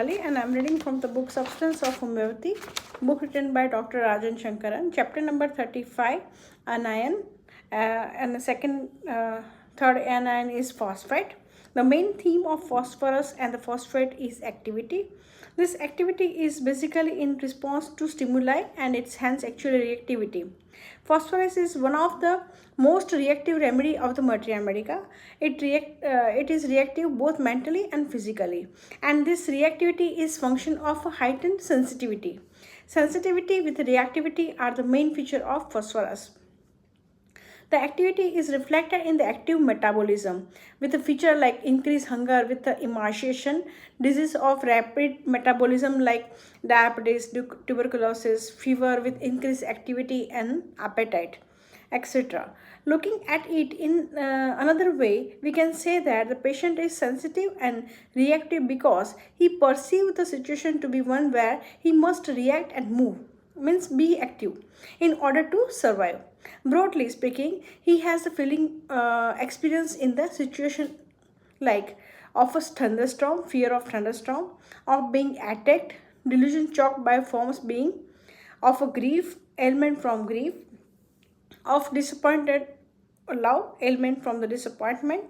And I'm reading from the book Substance of Homeopathy, book written by Dr. Rajan Sankaran, chapter number 35, anion, and the third anion is phosphate. The main theme of phosphorus and the phosphate is activity. This activity is basically in response to stimuli and its hence actually reactivity. Phosphorus is one of the most reactive remedy of the materia medica. It is reactive both mentally and physically, and this reactivity is function of a heightened sensitivity. Sensitivity with reactivity are the main feature of phosphorus. The activity is reflected in the active metabolism with a feature like increased hunger with the emaciation, disease of rapid metabolism like diabetes, tuberculosis, fever with increased activity and appetite, etc. Looking at it in another way, we can say that the patient is sensitive and reactive because he perceives the situation to be one where he must react and move, means be active, in order to survive. Broadly speaking, he has the feeling experience in the situation like of a thunderstorm, fear of thunderstorm, of being attacked, delusion chalked by forms being, of a grief, ailment from grief, of disappointed love, ailment from the disappointment,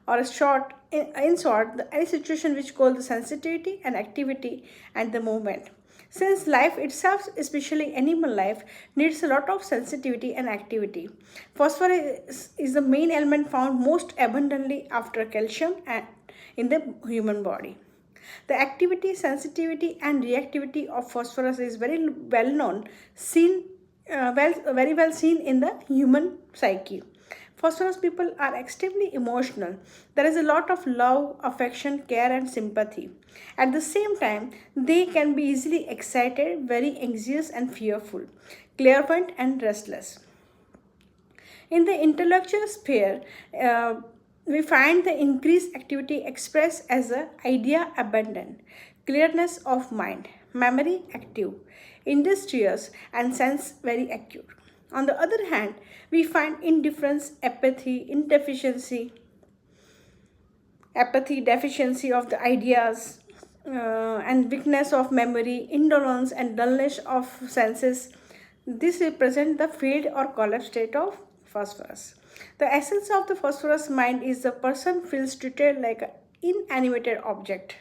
or in short, any situation which calls the sensitivity and activity and the movement. Since life itself, especially animal life, needs a lot of sensitivity and activity, phosphorus is the main element found most abundantly after calcium and in the human body. The activity, sensitivity, and reactivity of phosphorus is very well known, very well seen in the human psyche. Phosphorus people are extremely emotional. There is a lot of love, affection, care, and sympathy. At the same time, they can be easily excited, very anxious and fearful, clairvoyant and restless. In the intellectual sphere, we find the increased activity expressed as a idea abundant, clearness of mind, memory active, industrious, and sense very acute. On the other hand, we find indifference, apathy, deficiency of the ideas, and weakness of memory, indolence, and dullness of senses. This represent the failed or collapsed state of phosphorus. The essence of the phosphorus mind is the person feels treated like an inanimated object.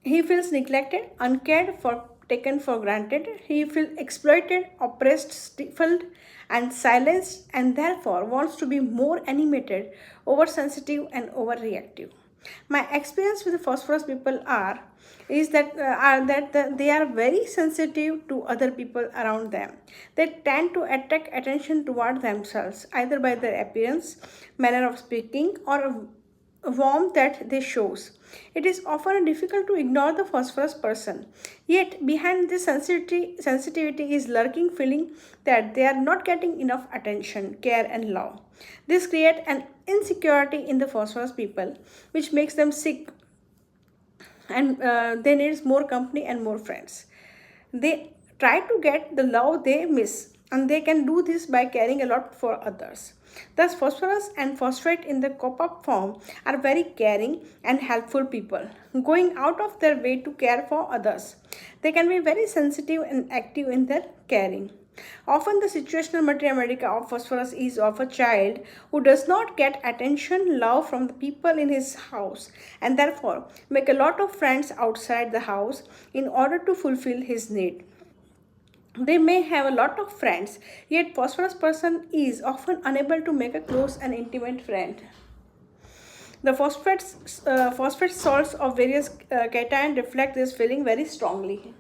He feels neglected, uncared for, taken for granted. He feels exploited, oppressed, stifled, and silenced, and therefore wants to be more animated, oversensitive, and overreactive. My experience with the phosphorus people is that they are very sensitive to other people around them. They tend to attract attention toward themselves either by their appearance, manner of speaking, or warmth that they shows. It is often difficult to ignore the phosphorus person. Yet behind this sensitivity is lurking feeling that they are not getting enough attention, care and love. This creates an insecurity in the phosphorus people which makes them sick, and they need more company and more friends. They try to get the love they miss, and they can do this by caring a lot for others. Thus, phosphorus and phosphate in the cop-up form are very caring and helpful people, going out of their way to care for others. They can be very sensitive and active in their caring. Often, the situational materia medica of phosphorus is of a child who does not get attention, love from the people in his house, and therefore make a lot of friends outside the house in order to fulfill his need. They may have a lot of friends, yet phosphorus person is often unable to make a close and intimate friend. The phosphate salts of various cation reflect this feeling very strongly.